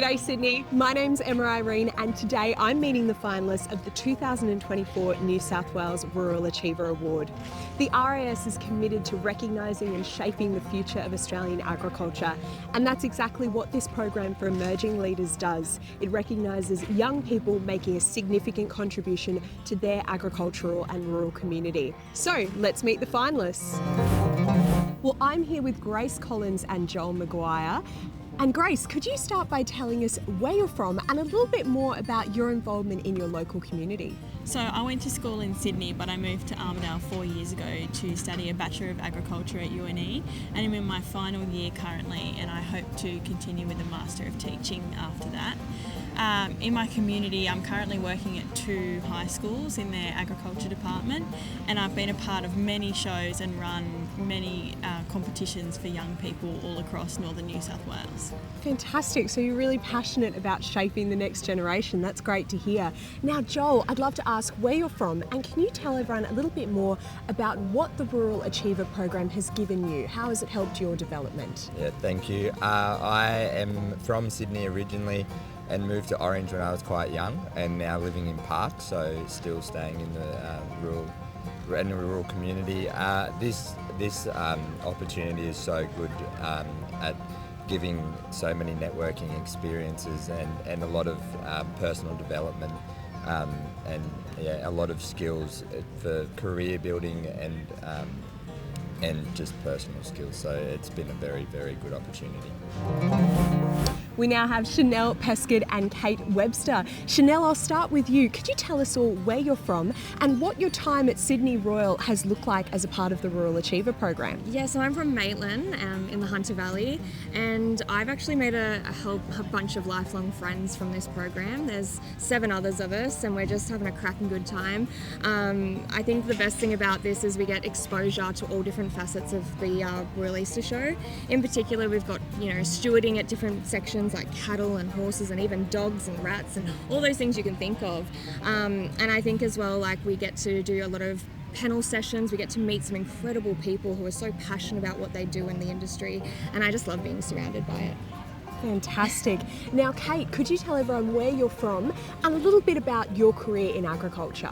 G'day Sydney, my name's Emma Irene and today I'm meeting the finalists of the 2024 New South Wales Rural Achiever Award. The RAS is committed to recognising and shaping the future of Australian agriculture, and that's exactly what this program for emerging leaders does. It recognises young people making a significant contribution to their agricultural and rural community. So let's meet the finalists. Well, I'm here with Grace Collins and Joel Maguire. And Grace, could you start by telling us where you're from and a little bit more about your involvement in your local community? So I went to school in Sydney, but I moved to Armidale 4 years ago to study a Bachelor of Agriculture at UNE, and I'm in my final year currently, and I hope to continue with a Master of Teaching after that. In my community, I'm currently working at 2 high schools in their agriculture department, and I've been a part of many shows and run many competitions for young people all across northern New South Wales. Fantastic, so you're really passionate about shaping the next generation. That's great to hear. Now Joel, I'd love to ask where you're from, and can you tell everyone a little bit more about what the Rural Achiever program has given you? How has it helped your development? Yeah, thank you. I am from Sydney originally and moved to Orange when I was quite young, and now living in Park, so still staying in the rural community. This opportunity is so good at giving so many networking experiences and a lot of personal development and a lot of skills for career building and just personal skills. So it's been a very, very good opportunity. We now have Chanel Pescud and Kate Webster. Chanel, I'll start with you. Could you tell us all where you're from and what your time at Sydney Royal has looked like as a part of the Rural Achiever program? Yeah, so I'm from Maitland in the Hunter Valley, and I've actually made a bunch of lifelong friends from this program. There's 7 others of us, and we're just having a cracking good time. I think the best thing about this is we get exposure to all different facets of the Royal Easter Show. In particular, we've got stewarding at different sections like cattle and horses and even dogs and rats and all those things you can think of. And I think as well, like, we get to do a lot of panel sessions. We get to meet some incredible people who are so passionate about what they do in the industry, and I just love being surrounded by it. Fantastic. Now Kate, could you tell everyone where you're from and a little bit about your career in agriculture?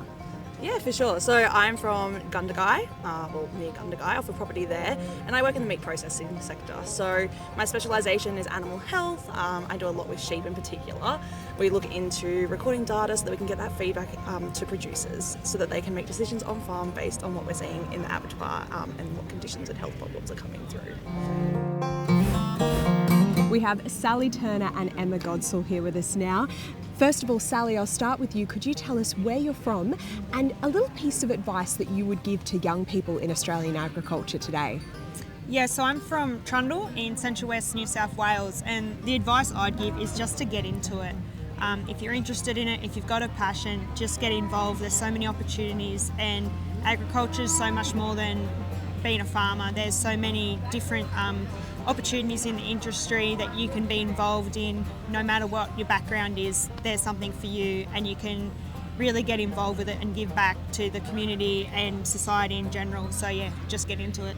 Yeah, for sure. So I'm from Gundagai, near Gundagai, off a property there, and I work in the meat processing sector. So my specialisation is animal health. I do a lot with sheep in particular. We look into recording data so that we can get that feedback to producers so that they can make decisions on farm based on what we're seeing in the abattoir and what conditions and health problems are coming through. We have Sally Turner and Emma Godsall here with us now. First of all, Sally, I'll start with you. Could you tell us where you're from and a little piece of advice that you would give to young people in Australian agriculture today? Yeah, so I'm from Trundle in Central West New South Wales, and the advice I'd give is just to get into it. If you're interested in it, if you've got a passion, just get involved. There's so many opportunities, and agriculture is so much more than being a farmer. There's so many different opportunities in the industry that you can be involved in. No matter what your background is, there's something for you, and you can really get involved with it and give back to the community and society in general. So yeah, just get into it.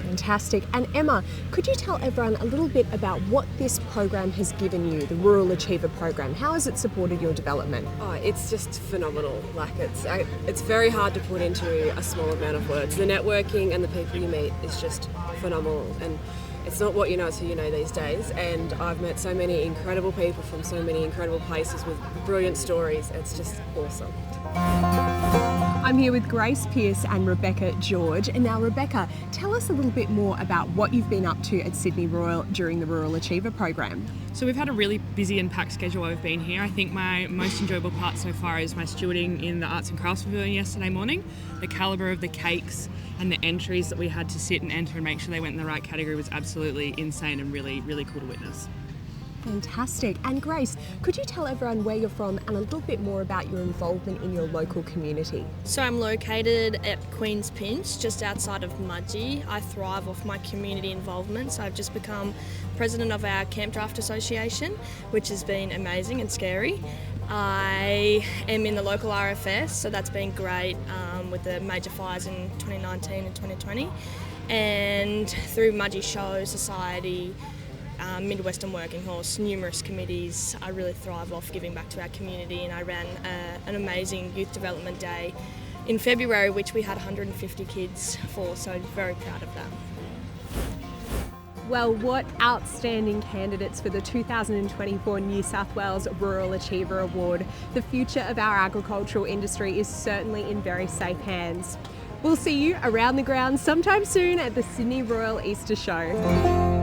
Fantastic. And Emma, could you tell everyone a little bit about what this program has given you, the Rural Achiever program? How has it supported your development? Oh, it's just phenomenal. Like, it's very hard to put into a small amount of words. The networking and the people you meet is just phenomenal, and it's not what you know, it's who you know these days. And I've met so many incredible people from so many incredible places with brilliant stories. It's just awesome. I'm here with Grace Pearce and Rebecca George. And now, Rebecca, tell us a little bit more about what you've been up to at Sydney Royal during the Rural Achiever program. So we've had a really busy and packed schedule while we've been here. I think my most enjoyable part so far is my stewarding in the Arts and Crafts Pavilion yesterday morning. The calibre of the cakes and the entries that we had to sit and enter and make sure they went in the right category was absolutely insane and really, really cool to witness. Fantastic. And Grace, could you tell everyone where you're from and a little bit more about your involvement in your local community? So I'm located at Queen's Pinch, just outside of Mudgee. I thrive off my community involvement, so I've just become president of our Camp Draft Association, which has been amazing and scary. I am in the local RFS, so that's been great with the major fires in 2019 and 2020. And through Mudgee Show Society, Midwestern Working Horse, numerous committees. I really thrive off giving back to our community, and I ran an amazing youth development day in February, which we had 150 kids for, so very proud of that. Well, what outstanding candidates for the 2024 New South Wales Rural Achiever Award. The future of our agricultural industry is certainly in very safe hands. We'll see you around the grounds sometime soon at the Sydney Royal Easter Show.